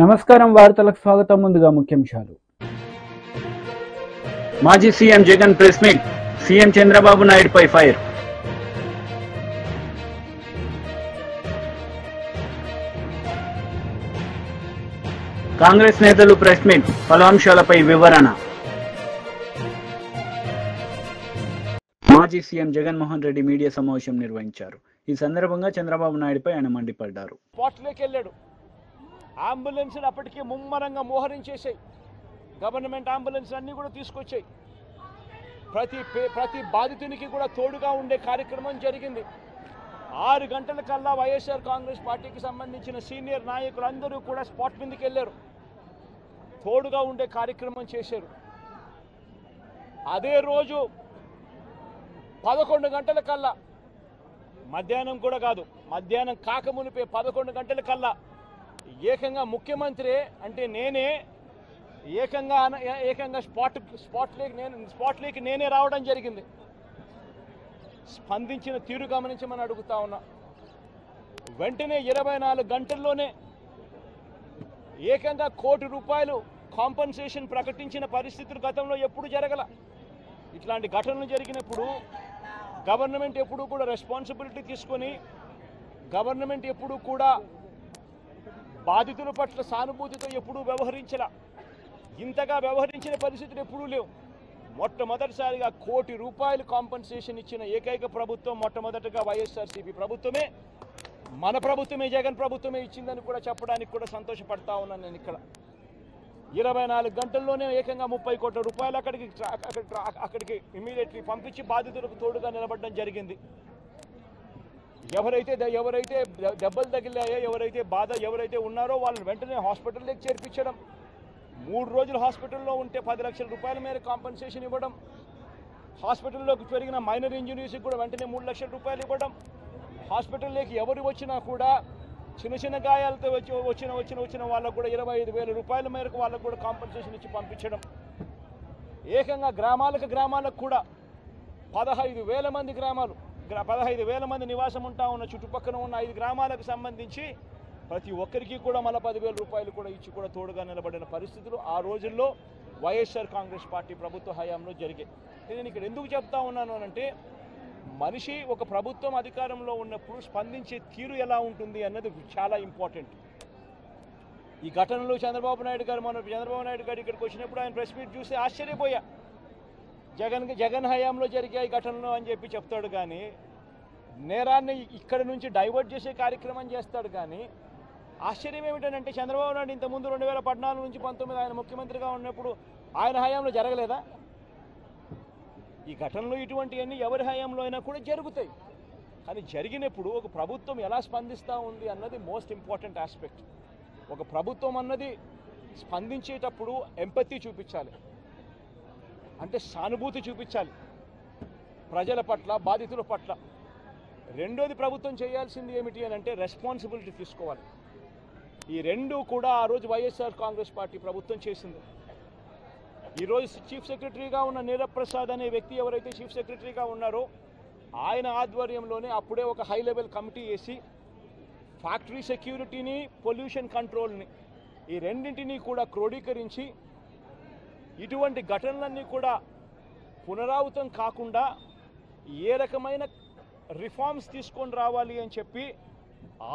నమస్కారం వార్తలకు స్వాగతం. ముందుగా ముఖ్యాంశాలు. మాజీ CM Jagan press meet, CM Chandrababu నాయుడుపై ఫైర్. కాంగ్రెస్ నేతలు ప్రెస్ మీట్, పలు అంశాలపై వివరణ. మాజీ సీఎం జగన్మోహన్ రెడ్డి మీడియా సమావేశం నిర్వహించారు. ఈ సందర్భంగా చంద్రబాబు నాయుడుపై ఆయన మండిపడ్డారు. స్పాట్లోకి వెళ్ళాడు. అంబులెన్స్లు అప్పటికే ముమ్మరంగా మోహరించేసాయి. గవర్నమెంట్ అంబులెన్స్ అన్నీ కూడా తీసుకొచ్చాయి. ప్రతి బాధితునికి కూడా తోడుగా ఉండే కార్యక్రమం జరిగింది. 6 గంటల కల్లా వైఎస్ఆర్ కాంగ్రెస్ పార్టీకి సంబంధించిన సీనియర్ నాయకులందరూ కూడా స్పాట్ మీదకి వెళ్ళారు. తోడుగా ఉండే కార్యక్రమం చేశారు. అదే రోజు 11 గంటల కల్లా, మధ్యాహ్నం కూడా కాదు, మధ్యాహ్నం కాకమునిపే 11 గంటల కల్లా ఏకంగా ముఖ్యమంత్రి అంటే నేనే ఏకంగా స్పాట్లోకి నేనే రావడం జరిగింది. స్పందించిన తీరు గమనించమని అడుగుతా ఉన్నా. వెంటనే 24 గంటల్లోనే ఏకంగా ₹1 కోటి కాంపన్సేషన్ ప్రకటించిన పరిస్థితులు గతంలో ఎప్పుడు జరగల. ఇట్లాంటి ఘటనలు జరిగినప్పుడు గవర్నమెంట్ ఎప్పుడూ కూడా రెస్పాన్సిబిలిటీ తీసుకొని, గవర్నమెంట్ ఎప్పుడూ కూడా బాధితుల పట్ల సానుభూతితో ఎప్పుడూ వ్యవహరించలా. ఇంతగా వ్యవహరించిన పరిస్థితులు ఎప్పుడూ లేవు. మొట్టమొదటిసారిగా ₹1 కోటి కాంపన్సేషన్ ఇచ్చిన ఏకైక ప్రభుత్వం మొట్టమొదటిగా వైఎస్ఆర్సీపీ ప్రభుత్వమే, మన ప్రభుత్వమే, జగన్ ప్రభుత్వమే ఇచ్చిందని కూడా చెప్పడానికి కూడా సంతోషపడతా ఉన్నాను నేను. ఇక్కడ 24 గంటల్లోనే ఏకంగా ₹30 కోట్ల అక్కడికి ఇమీడియట్లీ పంపించి బాధితులకు తోడుగా నిలబడడం జరిగింది. ఎవరైతే దెబ్బలు తగిలాయో, ఎవరైతే ఉన్నారో వాళ్ళని వెంటనే హాస్పిటల్లోకి చేర్పించడం, 3 రోజులు హాస్పిటల్లో ఉంటే ₹10 లక్షల మేర కాంపన్సేషన్ ఇవ్వడం, హాస్పిటల్లోకి పెరిగిన మైనర్ ఇంజనీర్స్కి కూడా వెంటనే ₹3 లక్షలు ఇవ్వడం, హాస్పిటల్లోకి ఎవరు వచ్చినా కూడా చిన్న గాయాలతో వచ్చిన వాళ్ళకు కూడా ₹25,000 మేరకు వాళ్ళకు కూడా కాంపన్సేషన్ ఇచ్చి పంపించడం. ఏకంగా గ్రామాలకు కూడా 15,000 మంది 15,000 మంది నివాసం ఉంటా ఉన్న చుట్టుపక్కల ఉన్న 5 గ్రామాలకు సంబంధించి ప్రతి ఒక్కరికి కూడా మళ్ళీ ₹10,000 కూడా ఇచ్చి కూడా తోడుగా నిలబడిన పరిస్థితులు ఆ రోజుల్లో వైఎస్ఆర్ కాంగ్రెస్ పార్టీ ప్రభుత్వ హయాంలో జరిగాయి. నేను ఇక్కడ ఎందుకు చెప్తా ఉన్నాను అంటే, మనిషి ఒక ప్రభుత్వం అధికారంలో ఉన్నప్పుడు స్పందించే తీరు ఎలా ఉంటుంది అన్నది చాలా ఇంపార్టెంట్. ఈ ఘటనలో చంద్రబాబు నాయుడు గారు ఇక్కడికి వచ్చినప్పుడు ఆయన ప్రెస్ మీట్ చూసి ఆశ్చర్యపోయా. జగన్ హయాంలో జరిగాయి ఘటనలు అని చెప్పి చెప్తాడు, కానీ నేరాన్ని ఇక్కడ నుంచి డైవర్ట్ చేసే కార్యక్రమం చేస్తాడు. కానీ ఆశ్చర్యం ఏమిటంటే, చంద్రబాబు నాయుడు ఇంతకుముందు 2014 నుంచి 19 ఆయన ముఖ్యమంత్రిగా ఉన్నప్పుడు ఆయన హయాంలో జరగలేదా? ఈ ఘటనలు ఇటువంటివన్నీ ఎవరి హయాంలో అయినా కూడా జరుగుతాయి. కానీ జరిగినప్పుడు ఒక ప్రభుత్వం ఎలా స్పందిస్తూ ఉంది అన్నది మోస్ట్ ఇంపార్టెంట్ ఆస్పెక్ట్. ఒక ప్రభుత్వం అన్నది స్పందించేటప్పుడు ఎంపతి చూపించాలి, అంటే సానుభూతి చూపించాలి ప్రజల పట్ల, బాధితుల పట్ల. రెండోది ప్రభుత్వం చేయాల్సింది ఏమిటి అని అంటే రెస్పాన్సిబిలిటీ తీసుకోవాలి. ఈ రెండు కూడా ఆ రోజు వైఎస్ఆర్ కాంగ్రెస్ పార్టీ ప్రభుత్వం చేసింది. ఈరోజు చీఫ్ సెక్రటరీగా ఉన్న నీరబ్ ప్రసాద్ అనే వ్యక్తి ఎవరైతే చీఫ్ సెక్రటరీగా ఉన్నారో ఆయన ఆధ్వర్యంలోనే అప్పుడే ఒక హై లెవెల్ కమిటీ వేసి ఫ్యాక్టరీ సెక్యూరిటీని, పొల్యూషన్ కంట్రోల్ని, ఈ రెండింటినీ కూడా క్రోడీకరించి ఇటువంటి ఘటనలన్నీ కూడా పునరావృతం కాకుండా ఏ రకమైన రిఫార్మ్స్ తీసుకొని రావాలి అని చెప్పి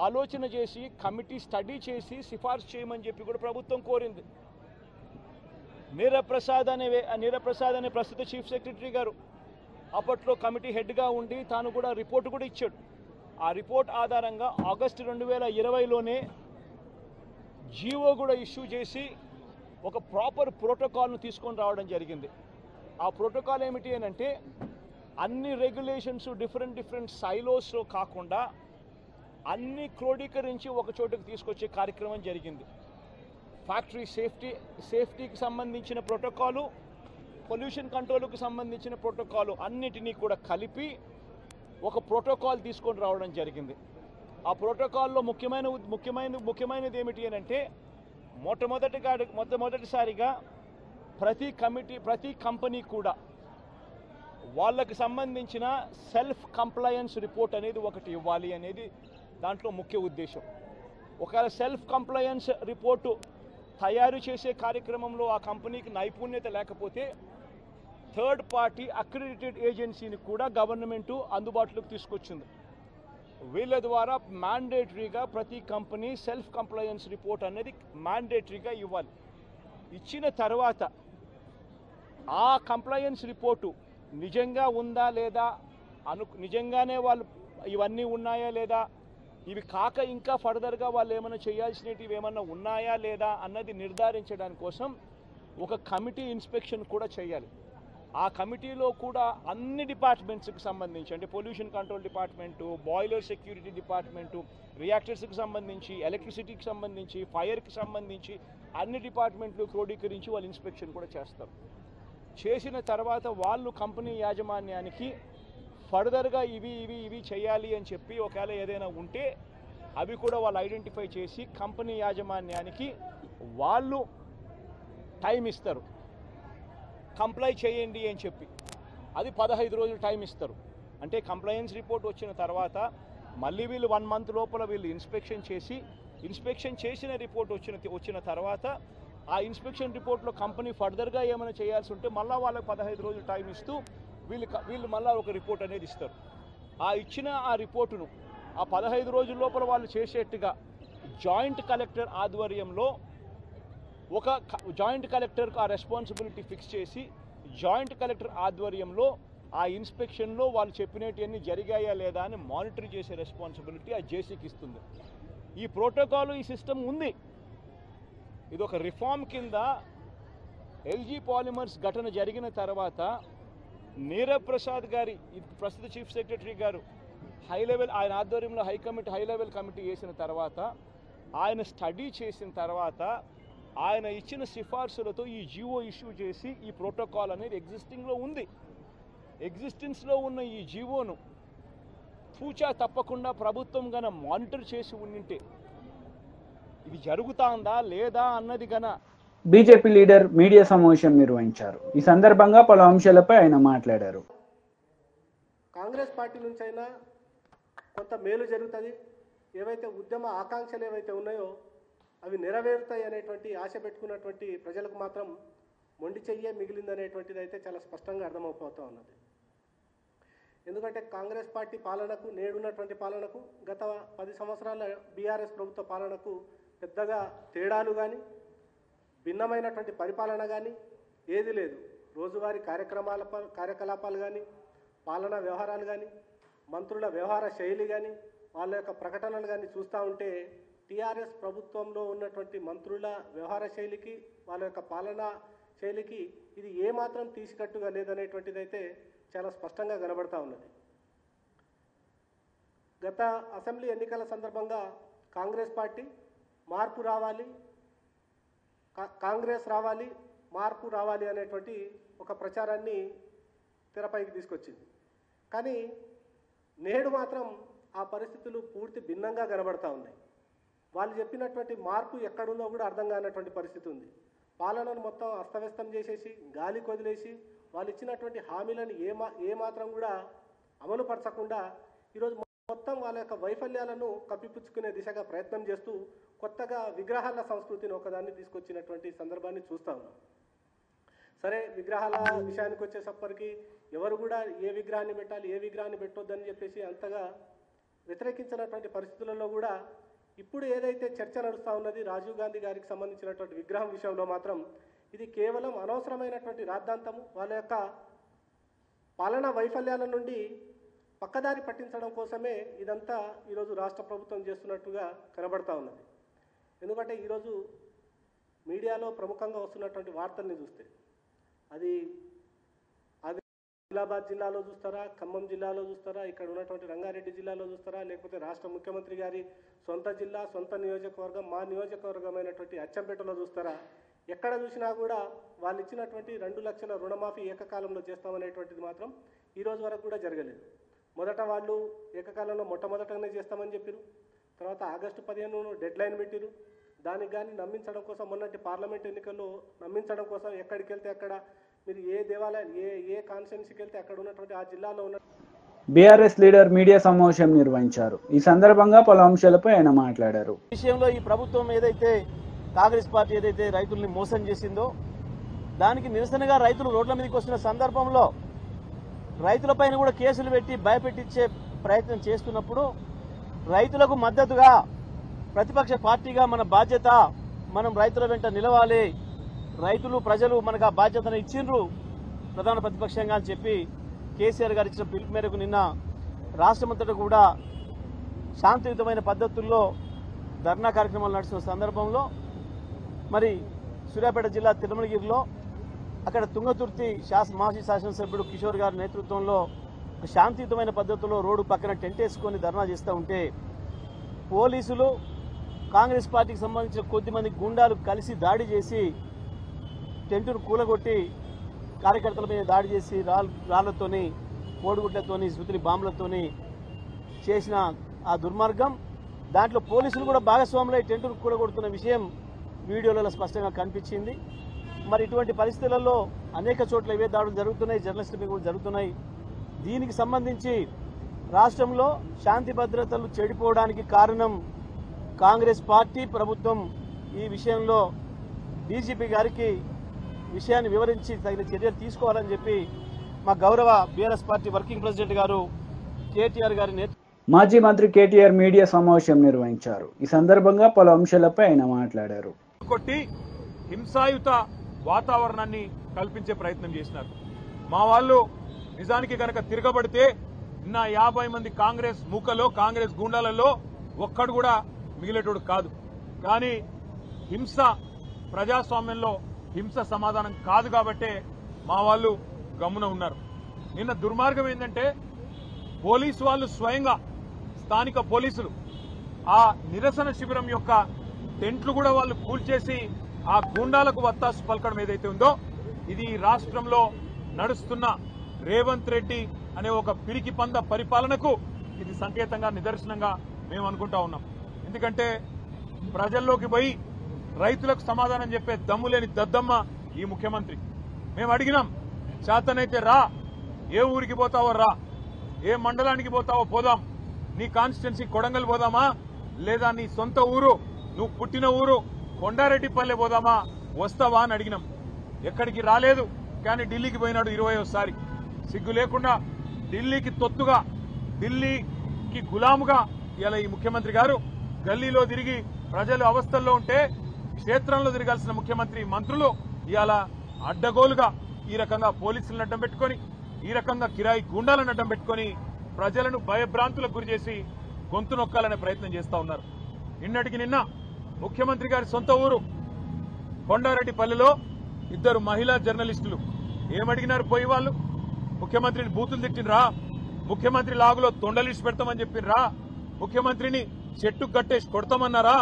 ఆలోచన చేసి కమిటీ స్టడీ చేసి సిఫార్సు చేయమని చెప్పి కూడా ప్రభుత్వం కోరింది. నీరబ్ ప్రసాద్ అనే ప్రస్తుత చీఫ్ సెక్రటరీ గారు అప్పట్లో కమిటీ హెడ్గా ఉండి తాను కూడా రిపోర్ట్ కూడా ఇచ్చాడు. ఆ రిపోర్ట్ ఆధారంగా ఆగస్టు 2020లోనే జీవో కూడా ఇష్యూ చేసి ఒక ప్రాపర్ ప్రోటోకాల్ను తీసుకొని రావడం జరిగింది. ఆ ప్రోటోకాల్ ఏమిటి అని అంటే, అన్ని రెగ్యులేషన్స్ డిఫరెంట్ సైలోస్లో కాకుండా అన్ని క్రోడీకరించి ఒక చోటుకు తీసుకొచ్చే కార్యక్రమం జరిగింది. ఫ్యాక్టరీ సేఫ్టీకి సంబంధించిన ప్రోటోకాలు, పొల్యూషన్ కంట్రోల్కి సంబంధించిన ప్రోటోకాలు అన్నిటినీ కూడా కలిపి ఒక ప్రోటోకాల్ తీసుకొని రావడం జరిగింది. ఆ ప్రోటోకాల్లో ముఖ్యమైనది ఏమిటి అని అంటే, మొట్టమొదటిసారిగా ప్రతి కంపెనీ కూడా వాళ్ళకి సంబంధించిన సెల్ఫ్ కంప్లయన్స్ రిపోర్ట్ అనేది ఒకటి ఇవ్వాలి అనేది దాంట్లో ముఖ్య ఉద్దేశం. ఒకవేళ సెల్ఫ్ కంప్లయన్స్ రిపోర్టు తయారు చేసే కార్యక్రమంలో ఆ కంపెనీకి నైపుణ్యత లేకపోతే థర్డ్ పార్టీ అక్రిడిటెడ్ ఏజెన్సీని కూడా గవర్నమెంటు అందుబాటులోకి తీసుకొచ్చింది. వీళ్ళ ద్వారా మ్యాండేటరీగా ప్రతి కంపెనీ సెల్ఫ్ కంప్లయన్స్ రిపోర్ట్ అనేది మ్యాండేటరీగా ఇవ్వాలి. ఇచ్చిన తర్వాత ఆ కంప్లయన్స్ రిపోర్టు నిజంగా ఉందా లేదా, నిజంగానే వాళ్ళు ఇవన్నీ ఉన్నాయా లేదా, ఇవి కాక ఇంకా ఫర్దర్గా వాళ్ళు ఏమైనా చేయాల్సినవి ఏమన్నా ఉన్నాయా లేదా అన్నది నిర్ధారించడానికి కోసం ఒక కమిటీ ఇన్స్పెక్షన్ కూడా చేయాలి. ఆ కమిటీలో కూడా అన్ని డిపార్ట్మెంట్స్కి సంబంధించి, అంటే pollution control department, boiler security department, రియాక్టర్స్కి సంబంధించి, ఎలక్ట్రిసిటీకి సంబంధించి, ఫైర్కి సంబంధించి అన్ని డిపార్ట్మెంట్లు క్రోడీకరించి వాళ్ళు ఇన్స్పెక్షన్ కూడా చేస్తారు. చేసిన తర్వాత వాళ్ళు కంపెనీ యాజమాన్యానికి ఫర్దర్గా ఇవి చేయాలి అని చెప్పి ఒకవేళ ఏదైనా ఉంటే అవి కూడా వాళ్ళు ఐడెంటిఫై చేసి కంపెనీ యాజమాన్యానికి వాళ్ళు టైం ఇస్తారు, కంప్లై చేయండి అని చెప్పి. అది 15 రోజులు టైం ఇస్తారు. అంటే కంప్లయన్స్ రిపోర్ట్ వచ్చిన తర్వాత మళ్ళీ వీళ్ళు 1 మంత్ లోపల వీళ్ళు ఇన్స్పెక్షన్ చేసిన రిపోర్ట్ వచ్చిన తర్వాత ఆ ఇన్స్పెక్షన్ రిపోర్ట్లో కంపెనీ ఫర్దర్గా ఏమైనా చేయాల్సి ఉంటే మళ్ళీ వాళ్ళకి 15 రోజులు టైం ఇస్తూ వీళ్ళు మళ్ళీ ఒక రిపోర్ట్ అనేది ఇస్తారు. ఇచ్చిన ఆ రిపోర్టును ఆ 15 రోజుల లోపల వాళ్ళు చేసేట్టుగా జాయింట్ కలెక్టర్ ఆధ్వర్యంలో ఒక జాయింట్ కలెక్టర్కు ఆ రెస్పాన్సిబిలిటీ ఫిక్స్ చేసి జాయింట్ కలెక్టర్ ఆధ్వర్యంలో ఆ ఇన్స్పెక్షన్లో వాళ్ళు చెప్పినవన్నీ జరిగాయా లేదా అని మానిటర్ చేసే రెస్పాన్సిబిలిటీ ఆ జేసీకి ఇస్తుంది. ఈ ప్రోటోకాల్, ఈ సిస్టమ్ ఉంది. ఇది ఒక రిఫార్మ్ కింద ఎల్జీ పాలిమర్స్ ఘటన జరిగిన తర్వాత నీరబ్ ప్రసాద్ గారి ప్రస్తుత చీఫ్ సెక్రటరీ గారు ఆయన ఆధ్వర్యంలో హై లెవెల్ కమిటీ వేసిన తర్వాత ఆయన స్టడీ చేసిన తర్వాత ఆయన ఇచ్చిన సిఫార్సులతో ఈ జీవో ఇష్యూ చేసి ఈ ప్రోటోకాల్ అనేది ఎగ్జిస్టెన్స్లో ఉన్న ఈ జీవోను పూచా తప్పకుండా ప్రభుత్వం గన మానిటర్ చేసి ఉండింటే ఇది జరుగుతాందా లేదా అన్నది గన బీజేపీ లీడర్ మీడియా సమావేశం నిర్వహించారు. ఈ సందర్భంగా పలు అంశాలపై ఆయన మాట్లాడారు. కాంగ్రెస్ పార్టీ నుంచి అయినా కొంత మేలు జరుగుతుంది, ఏవైతే ఉద్యమ ఆకాంక్షలు ఏవైతే ఉన్నాయో అవి నెరవేరుతాయి అనేటువంటి ఆశ పెట్టుకున్నటువంటి ప్రజలకు మాత్రం మొండి చెయ్యే మిగిలిందనేటువంటిది అయితే చాలా స్పష్టంగా అర్థమైపోతూ ఉన్నది. ఎందుకంటే కాంగ్రెస్ పార్టీ పాలనకు, నేడున్నటువంటి పాలనకు, గత 10 సంవత్సరాల బీఆర్ఎస్ ప్రభుత్వ పాలనకు పెద్దగా తేడాలు కానీ, భిన్నమైనటువంటి పరిపాలన కానీ ఏది లేదు. రోజువారీ కార్యకలాపాలు కానీ, పాలనా వ్యవహారాలు కానీ, మంత్రుల వ్యవహార శైలి కానీ, వాళ్ళ యొక్క ప్రకటనలు కానీ చూస్తూ ఉంటే టీఆర్ఎస్ ప్రభుత్వంలో ఉన్నటువంటి మంత్రుల వ్యవహార శైలికి, వాళ్ళ యొక్క పాలనా శైలికి ఇది ఏమాత్రం తీసికట్టుగా లేదనేటువంటిది అయితే చాలా స్పష్టంగా కనబడతా ఉన్నది. గత అసెంబ్లీ ఎన్నికల సందర్భంగా కాంగ్రెస్ పార్టీ మార్పు రావాలి, కాంగ్రెస్ రావాలి, మార్పు రావాలి అనేటువంటి ఒక ప్రచారాన్ని తెరపైకి తీసుకొచ్చింది. కానీ నేడు మాత్రం ఆ పరిస్థితులు పూర్తి భిన్నంగా కనబడతా ఉన్నాయి. వాళ్ళు చెప్పినటువంటి మార్పు ఎక్కడుందో కూడా అర్థం కానటువంటి పరిస్థితి ఉంది. పాలనను మొత్తం అస్తవ్యస్తం చేసేసి, గాలి కొదిలేసి, వాళ్ళు ఇచ్చినటువంటి హామీలను ఏమాత్రం కూడా అమలు పరచకుండా ఈరోజు మొత్తం వాళ్ళ యొక్క వైఫల్యాలను కప్పిపుచ్చుకునే దిశగా ప్రయత్నం చేస్తూ కొత్తగా విగ్రహాల సంస్కృతిని ఒకదాన్ని తీసుకొచ్చినటువంటి సందర్భాన్ని చూస్తూ ఉన్నాం. సరే, విగ్రహాల విషయానికి వచ్చేసప్పటికి ఎవరు కూడా ఏ విగ్రహాన్ని పెట్టాలి, ఏ విగ్రహాన్ని పెట్టొద్దని చెప్పేసి అంతగా వ్యతిరేకించినటువంటి పరిస్థితులలో కూడా ఇప్పుడు ఏదైతే చర్చ నడుస్తూ ఉన్నది రాజీవ్ గాంధీ గారికి సంబంధించినటువంటి విగ్రహం విషయంలో మాత్రం ఇది కేవలం అనవసరమైనటువంటి రాద్ధాంతము, వాళ్ళ యొక్క పాలనా వైఫల్యాల నుండి పక్కదారి పట్టించడం కోసమే ఇదంతా ఈరోజు రాష్ట్ర ప్రభుత్వం చేస్తున్నట్టుగా కనబడతా ఉన్నది. ఎందుకంటే ఈరోజు మీడియాలో ప్రముఖంగా వస్తున్నటువంటి వార్తల్ని చూస్తే అది ఆదిలాబాద్ జిల్లాలో చూస్తారా, ఖమ్మం జిల్లాలో చూస్తారా, ఇక్కడ ఉన్నటువంటి రంగారెడ్డి జిల్లాలో చూస్తారా, లేకపోతే రాష్ట్ర ముఖ్యమంత్రి గారి సొంత జిల్లా, సొంత నియోజకవర్గం, మా నియోజకవర్గమైనటువంటి అచ్చంపేటలో చూస్తారా, ఎక్కడ చూసినా కూడా వాళ్ళు ఇచ్చినటువంటి 2 లక్షల రుణమాఫీ ఏకకాలంలో చేస్తామనేటువంటిది మాత్రం ఈ రోజు వరకు కూడా జరగలేదు. మొదట వాళ్ళు ఏకకాలంలో మొట్టమొదటనే చేస్తామని చెప్పారు. తర్వాత ఆగస్టు 15 డెడ్ లైన్ పెట్టారు. దానికి కానీ నమ్మించడం కోసం మొన్నటి పార్లమెంట్ ఎన్నికల్లో నమ్మించడం కోసం ఎక్కడికి వెళ్తే అక్కడ మీరు ఏ దేవాలయం ఏ కాన్స్టిట్యున్సీకి వెళ్తే అక్కడ ఉన్నటువంటి ఆ జిల్లాలో ఉన్న బీఆర్ఎస్ లీడర్ మీడియా సమావేశం నిర్వహించారు. ఈ సందర్భంగా పలు అంశాలపై ఆయన మాట్లాడారు. విషయంలో ఈ ప్రభుత్వం ఏదైతే కాంగ్రెస్ పార్టీ ఏదైతే రైతుల్ని మోసం చేసిందో దానికి నిరసనగా రైతులు రోడ్ల మీదకి వస్తున్న సందర్భంలో రైతులపైన కూడా కేసులు పెట్టి భయపెట్టించే ప్రయత్నం చేస్తున్నప్పుడు రైతులకు మద్దతుగా ప్రతిపక్ష పార్టీగా మన బాధ్యత, మనం రైతుల వెంట నిలవాలి, రైతులు ప్రజలు మనకు ఆ బాధ్యతను ఇచ్చిండ్రు ప్రధాన ప్రతిపక్షంగా అని చెప్పి కేసీఆర్ గారు ఇచ్చిన పిలుపు మేరకు నిన్న రాష్ట్రమంతటా కూడా శాంతియుతమైన పద్ధతుల్లో ధర్నా కార్యక్రమాలు నడుస్తున్న సందర్భంలో మరి సూర్యాపేట జిల్లా తిరుమలగిరిలో అక్కడ తుంగతుర్తి మాజీ శాసనసభ్యుడు కిషోర్ గారి నేతృత్వంలో శాంతియుతమైన పద్ధతిలో రోడ్డు పక్కన టెంట్ వేసుకొని ధర్నా చేస్తూ ఉంటే పోలీసులు కాంగ్రెస్ పార్టీకి సంబంధించిన కొద్దిమంది గుండాలు కలిసి దాడి చేసి టెంటును కూలగొట్టి కార్యకర్తల మీద దాడి చేసి రాళ్లతోని కోడిగుడ్లతోని శృతిని బాంబులతోని చేసిన ఆ దుర్మార్గం, దాంట్లో పోలీసులు కూడా భాగస్వాములై టెంటును కూలగొడుతున్న విషయం వీడియోలలో స్పష్టంగా కనిపించింది. మరి ఇటువంటి పరిస్థితులలో అనేక చోట్ల ఇవే దాడులు జరుగుతున్నాయి, జర్నలిస్టుల మీద కూడా జరుగుతున్నాయి. దీనికి సంబంధించి రాష్ట్రంలో శాంతి భద్రతలు చెడిపోవడానికి కారణం కాంగ్రెస్ పార్టీ ప్రభుత్వం. ఈ విషయంలో డీజీపీ గారికి విషయాన్ని వివరించి తగిన చర్యలు తీసుకోవాలని చెప్పి మా గౌరవ బీఆర్ఎస్ పార్టీ వర్కింగ్ ప్రెసిడెంట్ గారు కేటీఆర్ గారి మాజీ మంత్రి కేటీఆర్ మీడియా సమావేశం నిర్వహించారు. ఈ సందర్భంగా పలు అంశాలపై ఆయన మాట్లాడారు. కొట్టి హింసాయుత వాతావరణాన్ని కల్పించే ప్రయత్నం చేసినారు. మా వాళ్ళు నిజానికి కనుక తిరగబడితే నిన్న 50 మంది కాంగ్రెస్ మూకలో కాంగ్రెస్ గూండాలలో ఒక్కడు కూడా మిగిలేటోడు కాదు. కానీ హింస ప్రజాస్వామ్యంలో హింస సమాధానం కాదు కాబట్టే మా వాళ్ళు గమ్మున ఉన్నారు. నిన్న దుర్మార్గం ఏంటంటే పోలీసు వాళ్ళు స్వయంగా స్థానిక పోలీసులు ఆ నిరసన శిబిరం యొక్క టెంట్లు కూడా వాళ్ళు కూల్చేసి ఆ గూండాలకు వత్తాసు పలకడం ఏదైతే ఉందో ఇది రాష్ట్రంలో నడుస్తున్న రేవంత్ రెడ్డి అనే ఒక పిరికి పంద పరిపాలనకు ఇది సంకేతంగా నిదర్శనంగా మేము అనుకుంటా ఉన్నాం. ఎందుకంటే ప్రజల్లోకి పోయి రైతులకు సమాధానం చెప్పే దమ్ము లేని దద్దమ్మ ఈ ముఖ్యమంత్రి. మేము అడిగినాం, చేతనైతే రా, ఏ ఊరికి పోతావో రా, ఏ మండలానికి పోతావో పోదాం, నీ కాన్స్టిట్యున్సీ కొడంగల్ పోదామా లేదా నీ సొంత ఊరు నువ్వు పుట్టిన ఊరు కొండారెడ్డిపల్లె పోదామా, వస్తావా అని అడిగినాం. ఎక్కడికి రాలేదు. కానీ ఢిల్లీకి పోయినాడు 20వ సిగ్గు లేకుండా ఢిల్లీకి తొత్తుగా ఢిల్లీకి గులాముగా ఇలా ఈ ముఖ్యమంత్రి గారు గల్లీలో తిరిగి ప్రజలు అవస్థల్లో ఉంటే క్షేత్రంలో తిరగాల్సిన ముఖ్యమంత్రి మంత్రులు ఇవాళ అడ్డగోలుగా ఈ రకంగా పోలీసులను అడ్డం పెట్టుకుని ఈ రకంగా కిరాయి గూండాలను అడ్డం పెట్టుకుని ప్రజలను భయభ్రాంతులకు గురి చేసి గొంతు నొక్కాలనే ప్రయత్నం చేస్తా ఉన్నారు. నిన్నటికి నిన్న ముఖ్యమంత్రి గారి సొంత ఊరు కొండారెడ్డిపల్లెలో 2 మహిళా జర్నలిస్టులు ఏమడిగినారు పోయి వాళ్ళు? ముఖ్యమంత్రిని బూతులు తిట్టినరా? ముఖ్యమంత్రి లాగులో తొండలిసి పెడతామని చెప్పినరా? ముఖ్యమంత్రిని చెట్టు కట్టేసి కొడతామన్నారా?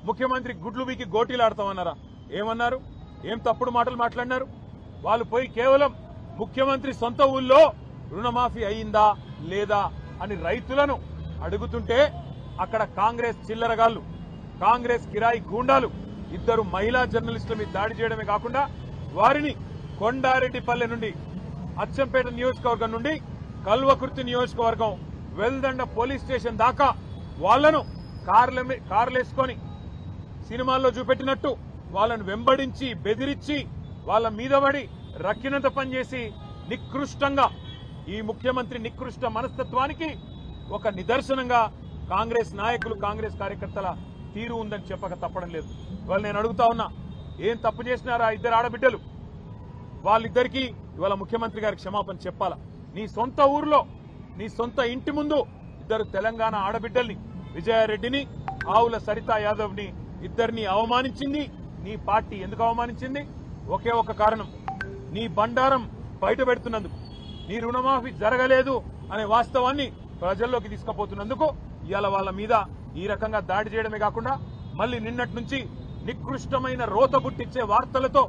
ముఖ్యమంత్రి గుడ్లు వీకి గోటీలు ఆడతామన్నారా? ఏమన్నారు? ఏం తప్పుడు మాటలు మాట్లాడినారు? వాళ్ళు పోయి కేవలం ముఖ్యమంత్రి సొంత ఊళ్ళో రుణమాఫీ అయిందా లేదా అని రైతులను అడుగుతుంటే అక్కడ కాంగ్రెస్ చిల్లరగాళ్లు, కాంగ్రెస్ కిరాయి గూండాలు 2 మహిళా జర్నలిస్టుల మీద దాడి చేయడమే కాకుండా వారిని కొండారెడ్డిపల్లె నుండి అచ్చంపేట నియోజకవర్గం నుండి కల్వకుర్తి నియోజకవర్గం వెల్దండ పోలీస్ స్టేషన్ దాకా వాళ్లను కార్లేసుకొని సినిమాల్లో చూపెట్టినట్టు వాళ్ళను వెంబడించి బెదిరించి వాళ్ళ మీద పడి రక్కినంత పనిచేసి నికృష్టంగా ఈ ముఖ్యమంత్రి నికృష్ట మనస్తత్వానికి ఒక నిదర్శనంగా కాంగ్రెస్ నాయకులు కాంగ్రెస్ కార్యకర్తల తీరు ఉందని చెప్పక తప్పడం లేదు. వాళ్ళు నేను అడుగుతా ఉన్నా, ఏం తప్పు చేసినారా 2 ఆడబిడ్డలు? వాళ్ళిద్దరికీ ఇవాళ ముఖ్యమంత్రి గారికి క్షమాపణ చెప్పాలా? నీ సొంత ఊర్లో నీ సొంత ఇంటి ముందు 2 తెలంగాణ ఆడబిడ్డల్ని, విజయారెడ్డిని ఆవుల సరితా యాదవ్ ని ఇద్దరిని అవమానించింది నీ పార్టీ. ఎందుకు అవమానించింది? ఒకే ఒక కారణం, నీ బండారం బయట పెడుతున్నందుకు, నీ రుణమాఫీ జరగలేదు అనే వాస్తవాన్ని ప్రజల్లోకి తీసుకుపోతున్నందుకు ఇవాళ వాళ్ళ మీద ఈ రకంగా దాడి చేయడమే కాకుండా మళ్ళీ నిన్నటి నుంచి నికృష్టమైన రోత పుట్టించే వార్తలతో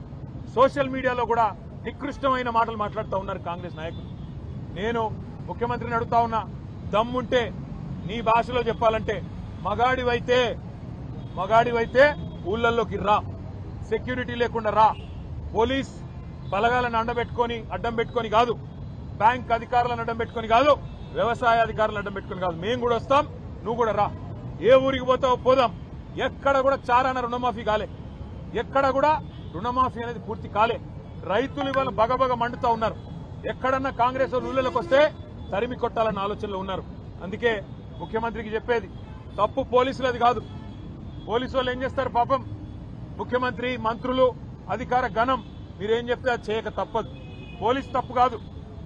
సోషల్ మీడియాలో కూడా నికృష్టమైన మాటలు మాట్లాడుతూ ఉన్నారు కాంగ్రెస్ నాయకులు. నేను ముఖ్యమంత్రిని అడుగుతా ఉన్నా, దమ్ముంటే నీ భాషలో చెప్పాలంటే మగాడివైతే ఊళ్ళల్లోకి రా, సెక్యూరిటీ లేకుండా రా, పోలీస్ బలగాలను అడ్డం పెట్టుకొని కాదు, బ్యాంక్ అధికారులను అడ్డం పెట్టుకొని కాదు, వ్యవసాయ అధికారులు అడ్డం పెట్టుకుని కాదు, మేము కూడా వస్తాం, నువ్వు కూడా రా. ఏ ఊరికి పోతావో పోదాం. ఎక్కడ కూడా చారాన రుణమాఫీ కాలే, ఎక్కడ కూడా రుణమాఫీ అనేది పూర్తి కాలే. రైతులు ఇవాళ బగబగ మండుతా ఉన్నారు. ఎక్కడన్నా కాంగ్రెస్ ఊళ్ళలోకి వస్తే తరిమి కొట్టాలన్న ఆలోచనలో ఉన్నారు. అందుకే ముఖ్యమంత్రికి చెప్పేది, తప్పు పోలీసులది కాదు. పోలీసు వాళ్ళు ఏం చేస్తారు పాపం, ముఖ్యమంత్రి, మంత్రులు, అధికార గణం మీరేం చెప్తే అది చేయక తప్పదు. పోలీసు తప్పు కాదు,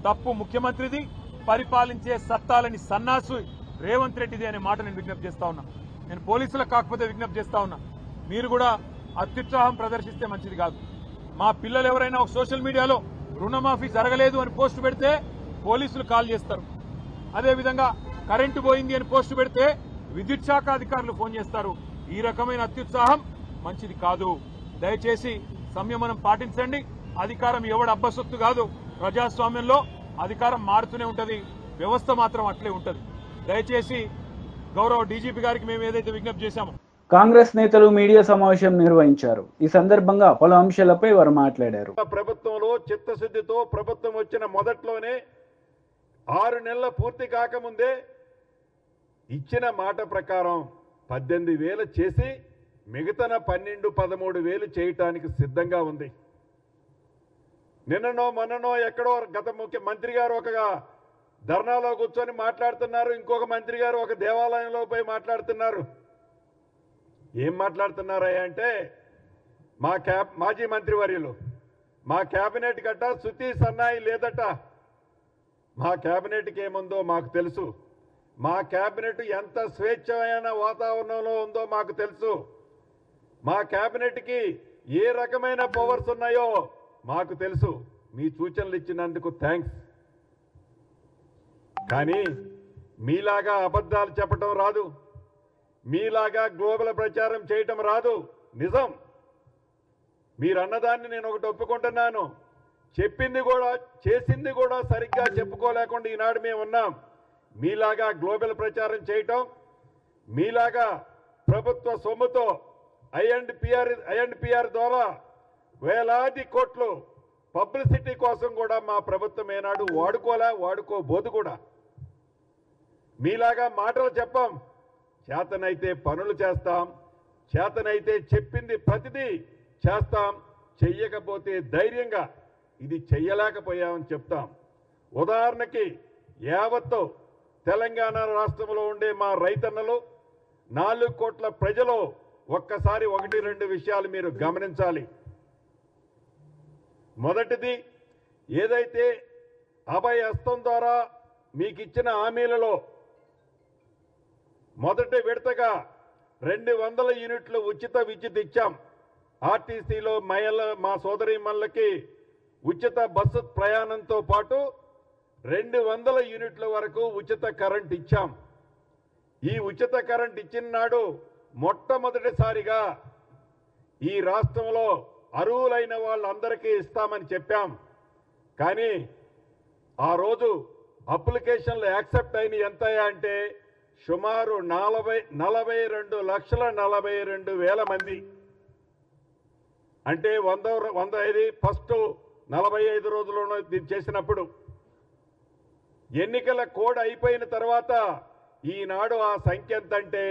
తప్పు ముఖ్యమంత్రిది, పరిపాలించే సత్తాలని సన్నాసు రేవంత్ రెడ్డిది అనే మాట నేను విజ్ఞప్తి చేస్తా ఉన్నా. నేను పోలీసులకు కాకపోతే విజ్ఞప్తి చేస్తా ఉన్నా, మీరు కూడా అత్యుత్సాహం ప్రదర్శిస్తే మంచిది కాదు. మా పిల్లలు ఎవరైనా ఒక సోషల్ మీడియాలో రుణమాఫీ జరగలేదు అని పోస్టు పెడితే పోలీసులు కాల్ చేస్తారు. అదేవిధంగా కరెంటు పోయింది అని పోస్టు పెడితే విద్యుత్ శాఖ అధికారులు ఫోన్ చేస్తారు. ఈ రకమైన అత్యుత్సాహం మంచిది కాదు. దయచేసి సంయమనం పాటించండి. అధికారం ఎవడు అబ్బసొత్తు కాదు. ప్రజాస్వామ్యంలో అధికారం మారుతూనే ఉంటది, వ్యవస్థ మాత్రం అట్లే ఉంటది. దయచేసి గౌరవ డీజీపీ గారికి మేము ఏదైతే విజ్ఞప్తి చేశామో. కాంగ్రెస్ నేతలు మీడియా సమావేశం నిర్వహించారు. ఈ సందర్భంగా పలు అంశాలపై వారు మాట్లాడారు. ప్రభుత్వంలో చిత్తశుద్ధితో ప్రభుత్వం వచ్చిన మొదట్లోనే 6 నెలల పూర్తి కాకముందే ఇచ్చిన మాట ప్రకారం 18,000 చేసి మిగతా 12-13,000 చేయటానికి సిద్ధంగా ఉంది. నిన్ననో మొన్ననో ఎక్కడో గత ముఖ్యమంత్రి గారు ఒక ధర్నాలో కూర్చొని మాట్లాడుతున్నారు, ఇంకొక మంత్రి గారు ఒక దేవాలయంలో పోయి మాట్లాడుతున్నారు. ఏం మాట్లాడుతున్నారా అంటే, మాజీ మంత్రివర్యులు మా కేబినెట్ గట్ట శృతి సన్నాయి లేదట. మా కేబినెట్కి ఏముందో మాకు తెలుసు. మా కేబినెట్ ఎంత స్వేచ్ఛమైన వాతావరణంలో ఉందో మాకు తెలుసు. మా కేబినెట్కి ఏ రకమైన పవర్స్ ఉన్నాయో మాకు తెలుసు. మీ సూచనలు ఇచ్చినందుకు థ్యాంక్స్. కానీ మీలాగా అబద్ధాలు చెప్పడం రాదు, మీలాగా గ్లోబల్ ప్రచారం చేయటం రాదు. నిజం మీరు అన్నదాన్ని నేను ఒకటి ఒప్పుకుంటున్నాను. చెప్పింది కూడా చేసింది కూడా సరిగ్గా చెప్పుకోలేకుండా ఈనాడు మేము ఉన్నాం. మీలాగా గ్లోబల్ ప్రచారం చేయటం, మీలాగా ప్రభుత్వ సొమ్ముతో ఐఎండ్పిఆర్ ద్వారా వేలాది కోట్లు పబ్లిసిటీ కోసం కూడా మా ప్రభుత్వం ఏనాడు వాడుకోబోదు కూడా. మీలాగా మాటలు చెప్పాం, చేతనైతే పనులు చేస్తాం, చేతనైతే చెప్పింది ప్రతిదీ చేస్తాం, చెయ్యకపోతే ధైర్యంగా ఇది చెయ్యలేకపోయామని చెప్తాం. ఉదాహరణకి యావత్తు తెలంగాణ రాష్ట్రంలో ఉండే మా రైతన్నలు 4 కోట్ల ప్రజలు ఒక్కసారి 1-2 విషయాలు మీరు గమనించాలి. మొదటిది, ఏదైతే అభయ హస్తం ద్వారా మీకు ఇచ్చిన హామీలలో మొదటి విడతగా 200 యూనిట్లు ఉచిత విద్యుత్ ఇచ్చాం. ఆర్టీసీలో మా సోదరీమణులకి ఉచిత బస్సు ప్రయాణంతో పాటు 200 యూనిట్ల వరకు ఉచిత కరెంట్ ఇచ్చాం. ఈ ఉచిత కరెంట్ ఇచ్చిన నాడు మొట్టమొదటిసారిగా ఈ రాష్ట్రంలో అర్హులైన వాళ్ళందరికీ ఇస్తామని చెప్పాం. కానీ ఆ రోజు అప్లికేషన్లు యాక్సెప్ట్ అయిన ఎంత అంటే సుమారు 42,42,000 మంది. అంటే 100 ఫస్ట్ 45 రోజుల్లోనూ చేసినప్పుడు ఎన్నికల కోడ్ అయిపోయిన తర్వాత ఈనాడు ఆ సంఖ్య ఎంతంటే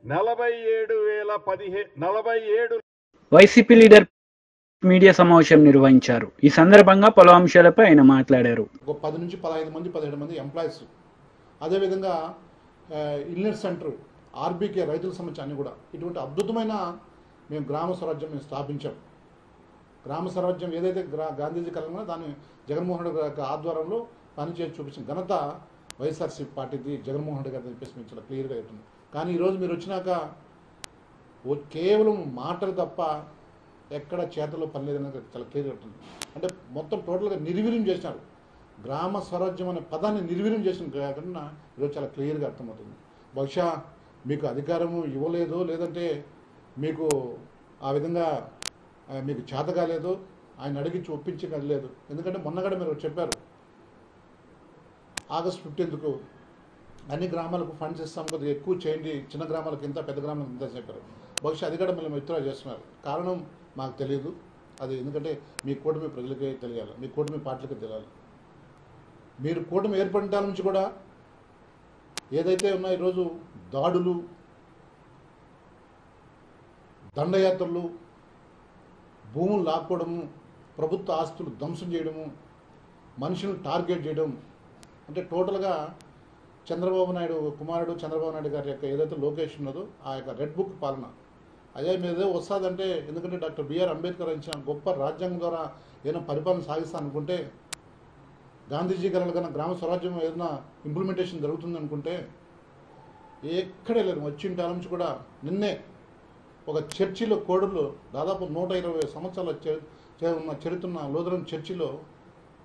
47,017. వైసీపీ లీడర్ మీడియా సమావేశం నిర్వహించారు. ఈ సందర్భంగా పలు అంశాలపై ఆయన మాట్లాడారు. 10 నుంచి 15 మంది 17 మంది ఎంప్లాయీస్, అదేవిధంగా ఇల్నెట్ సెంటర్, ఆర్బీకే రైతుల సంబంధించి అన్ని కూడా ఇటువంటి అద్భుతమైన మేము గ్రామ స్వరాజ్యం మేము స్థాపించాం. గ్రామ స్వరాజ్యం ఏదైతే గాంధీజీ కలంలో దాన్ని జగన్మోహన్ రెడ్డి గారి ఆధ్వర్యంలో పనిచేసి చూపించిన ఘనత వైఎస్ఆర్సీపీ పార్టీది, జగన్మోహన్ రెడ్డి గారు చెప్పేసి మేము చాలా క్లియర్గా చెప్తుంది. కానీ ఈరోజు మీరు వచ్చినాక కేవలం మాటలు తప్ప ఎక్కడ చేతలో పని లేదని చాలా క్లియర్గా ఉంటుంది. అంటే మొత్తం టోటల్గా నిర్వీర్యం చేసినారు. గ్రామ స్వరాజ్యం అనే పదాన్ని నిర్వీర్యం చేసిన కాకుండా ఈరోజు చాలా క్లియర్గా అర్థమవుతుంది. బహుశా మీకు అధికారము ఇవ్వలేదు, లేదంటే మీకు ఆ విధంగా మీకు చేత కాలేదు, ఆయన అడిగించి ఒప్పించగలేదు. ఎందుకంటే మొన్నగడ మీరు చెప్పారు ఆగస్టు 15కు అన్ని గ్రామాలకు ఫండ్స్ ఇస్తాం, కొద్దిగా ఎక్కువ చేయండి, చిన్న గ్రామాలకు ఇంత, పెద్ద గ్రామాలకు ఇంత చెప్పారు. బహుశా అది కూడా మేము విత్డ్రా చేస్తున్నారు. కారణం మాకు తెలియదు అది, ఎందుకంటే మీ కూటమి ప్రజలకే తెలియాలి, మీ కూటమి పార్టీలకే తెలియాలి. మీరు కూటమి ఏర్పడిన నుంచి కూడా ఏదైతే ఉన్నాయో ఈరోజు దాడులు, దండయాత్రలు, భూములు లాక్కోవడము, ప్రభుత్వ ఆస్తులు ధ్వంసం చేయడము, మనుషులను టార్గెట్ చేయడం, అంటే టోటల్గా చంద్రబాబు నాయుడు కుమారుడు చంద్రబాబు నాయుడు గారి యొక్క ఏదైతే లోకేష్ ఉన్నదో ఆ యొక్క రెడ్ బుక్ పాలన అదే మీదే వస్తుందంటే, ఎందుకంటే డాక్టర్ బిఆర్ అంబేద్కర్ ఇచ్చిన గొప్ప రాజ్యాంగం ద్వారా ఏదైనా పరిపాలన సాగిస్తా అనుకుంటే, గాంధీజీ గారి కన్నా గ్రామ స్వరాజ్యం ఏదైనా ఇంప్లిమెంటేషన్ జరుగుతుంది అనుకుంటే ఎక్కడే లేదు. వచ్చిన కాలం నుంచి కూడా నిన్నే ఒక చర్చిలో కోడళ్ళు దాదాపు 120 సంవత్సరాల ఉన్న చరిత్ర లోదరం చర్చిలో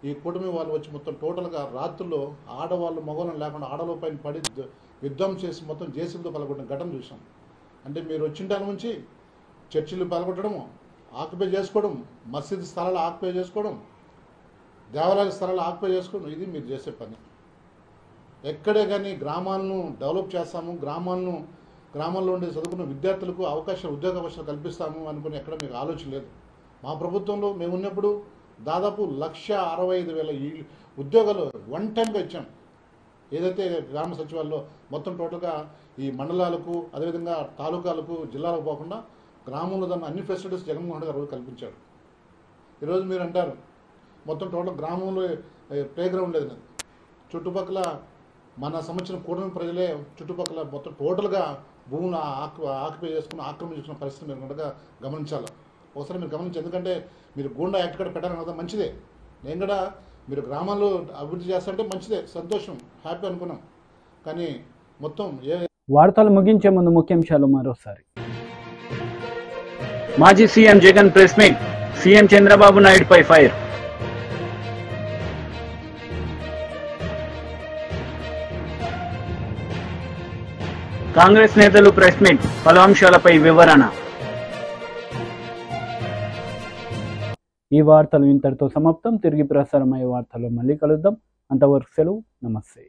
ఈ కూటమి వాళ్ళు వచ్చి మొత్తం టోటల్గా రాత్రుల్లో ఆడవాళ్ళు మగవాళ్ళని లేకుండా ఆడవాళ్ళ పైన పడి యుద్ధం చేసి మొత్తం జేసీలతో పాల్గొట్టిన ఘటన చూసాం. అంటే మీరు వచ్చిన నుంచి చర్చిలు పాల్గొట్టడం, ఆక్యుపై చేసుకోవడం, మసీదు స్థలాలు ఆక్యుపై చేసుకోవడం, దేవాలయ స్థలాలు ఆక్యుపై చేసుకోవడం, ఇది మీరు చేసే పని. ఎక్కడే కానీ గ్రామాలను డెవలప్ చేస్తాము, గ్రామాల్లో ఉండే చదువుకున్న విద్యార్థులకు ఉద్యోగ అవకాశాలు కల్పిస్తాము అనుకుని ఎక్కడ మీకు ఆలోచన లేదు. మా ప్రభుత్వంలో మేము ఉన్నప్పుడు దాదాపు 1,65,000 ఉద్యోగాలు వన్ టైంగా ఇచ్చాం. ఏదైతే గ్రామ సచివాలయంలో మొత్తం టోటల్గా ఈ మండలాలకు, అదేవిధంగా తాలూకాలకు, జిల్లాలకు పోకుండా గ్రామంలో దాన్ని అన్ని ఫెసిలిటీస్ జగన్మోహన్ రెడ్డి గారు కల్పించాడు. ఈరోజు మీరు అంటారు మొత్తం టోటల్ గ్రామంలో ప్లే గ్రౌండ్ లేదు. చుట్టుపక్కల మన సంబంధించిన కూటమి ప్రజలే చుట్టుపక్కల మొత్తం టోటల్గా భూములు ఆక్యుపై చేసుకుని ఆక్రమించుకున్న పరిస్థితి మీరు కనుక గమనించాలి. ఒకసారి మీరు గమనించి, ఎందుకంటే మీరు గూండా యాక్ట్ కూడా పెట్టాలని కదా, మంచిదే. నేను కూడా మీరు గ్రామాల్లో అభివృద్ధి చేస్తుంటే మంచిదే, సంతోషం, హ్యాపీ అనుకున్నాం. కానీ మొత్తం వార్తలు ముగించే ముందు ముఖ్యాంశాలు మరోసారి. మాజీ CM Jagan press meet, CM Chandrababu నాయుడుపై ఫైర్. కాంగ్రెస్ నేతలు ప్రెస్ మీట్, పలు అంశాలపై వివరణ. ఈ వార్తలు ఇంతటితో సమాప్తం. తిరిగి ప్రసారమయ్యే వార్తల్లో మళ్ళీ కలుద్దాం. అంతవరకు సెలవు, నమస్తే.